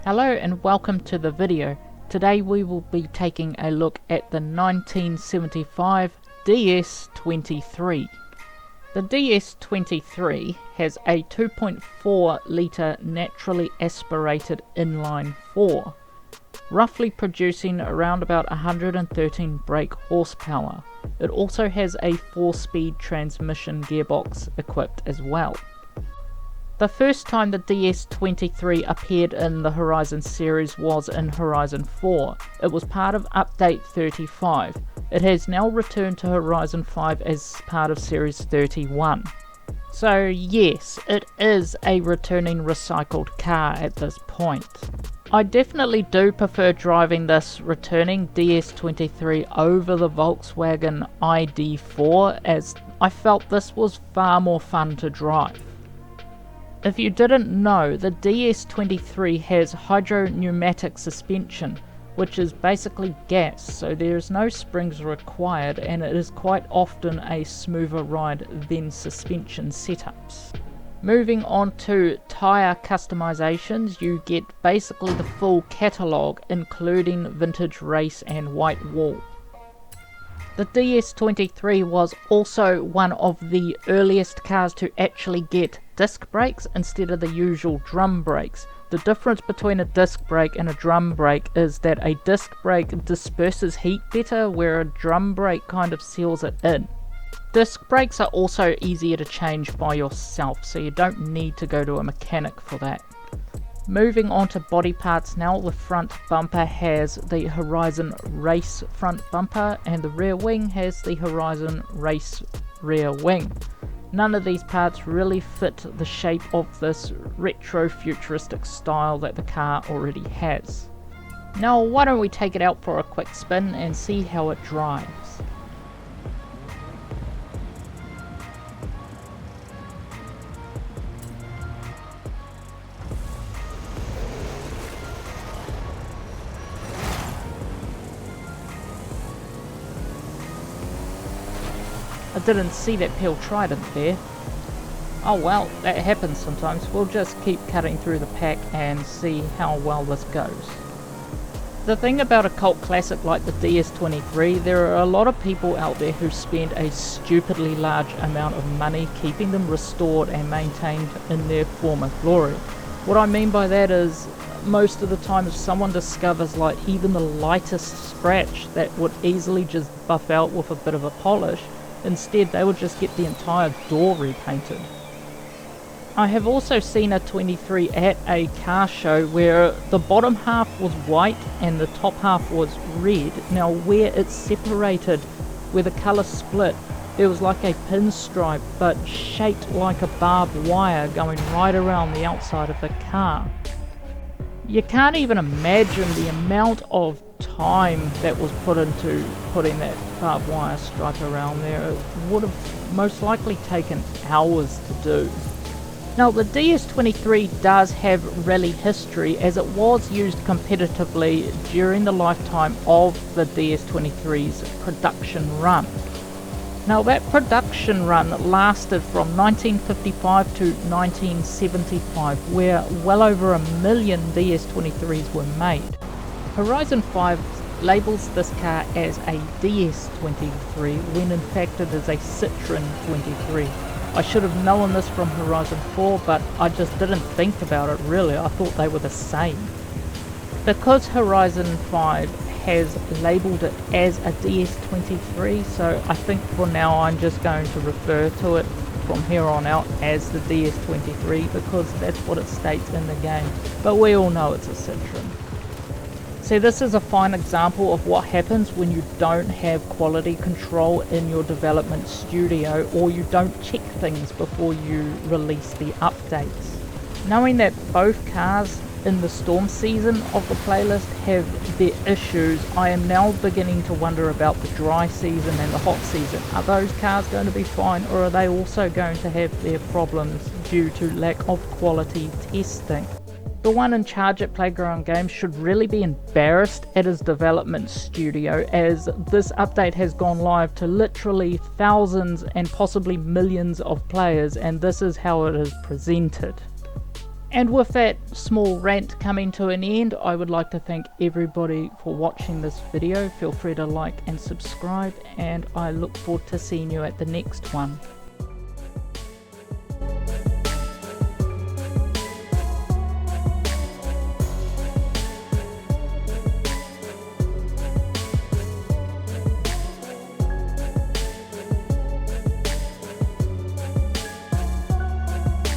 Hello and welcome to the video. Today we will be taking a look at the 1975 DS23. The DS23 has a 2.4 litre naturally aspirated inline 4, roughly producing around about 113 brake horsepower. It also has a 4-speed transmission gearbox equipped as well. The first time the DS23 appeared in the Horizon series was in Horizon 4. It was part of Update 35. It has now returned to Horizon 5 as part of Series 31. So yes, it is a returning recycled car at this point. I definitely do prefer driving this returning DS23 over the Volkswagen ID4, as I felt this was far more fun to drive. If you didn't know, the DS23 has hydro-pneumatic suspension, which is basically gas, so there is no springs required, and it is quite often a smoother ride than suspension setups. Moving on to tyre customizations, you get basically the full catalogue, including vintage race and white wall. The DS23 was also one of the earliest cars to actually get disc brakes instead of the usual drum brakes. The difference between a disc brake and a drum brake is that a disc brake disperses heat better, where a drum brake kind of seals it in. Disc brakes are also easier to change by yourself, so you don't need to go to a mechanic for that. Moving on to body parts now, the front bumper has the Horizon Race front bumper and the rear wing has the Horizon Race rear wing. None of these parts really fit the shape of this retro futuristic style that the car already has. Now why don't we take it out for a quick spin and see how it drives. I didn't see that pale trident there. Oh well, that happens sometimes. We'll just keep cutting through the pack and see how well this goes. The thing about a cult classic like the DS23, there are a lot of people out there who spend a stupidly large amount of money keeping them restored and maintained in their former glory. What I mean by that is, most of the time if someone discovers like even the lightest scratch that would easily just buff out with a bit of a polish, instead they would just get the entire door repainted. I have also seen a 23 at a car show where the bottom half was white and the top half was red. Now where it's separated, where the colour split, there was like a pinstripe but shaped like a barbed wire going right around the outside of the car. You can't even imagine the amount of time that was put into putting that barbed wire stripe around there. It would have most likely taken hours to do. Now the DS23 does have rally history, as it was used competitively during the lifetime of the DS23's production run. Now that production run lasted from 1955 to 1975, where well over 1 million DS23s were made. Horizon 5 labels this car as a DS23 when in fact it is a Citroen 23. I should have known this from Horizon 4, but I just didn't think about it really. I thought they were the same. Because Horizon 5 has labelled it as a DS23, so I think for now I'm just going to refer to it from here on out as the DS23 because that's what it states in the game, but we all know it's a Citroen. See, this is a fine example of what happens when you don't have quality control in your development studio, or you don't check things before you release the updates. Knowing that both cars in the storm season of the playlist have their issues, I am now beginning to wonder about the dry season and the hot season. Are those cars going to be fine, or are they also going to have their problems due to lack of quality testing? The one in charge at Playground Games should really be embarrassed at his development studio, as this update has gone live to literally thousands and possibly millions of players, and this is how it is presented. And with that small rant coming to an end, I would like to thank everybody for watching this video. Feel free to like and subscribe, and I look forward to seeing you at the next one.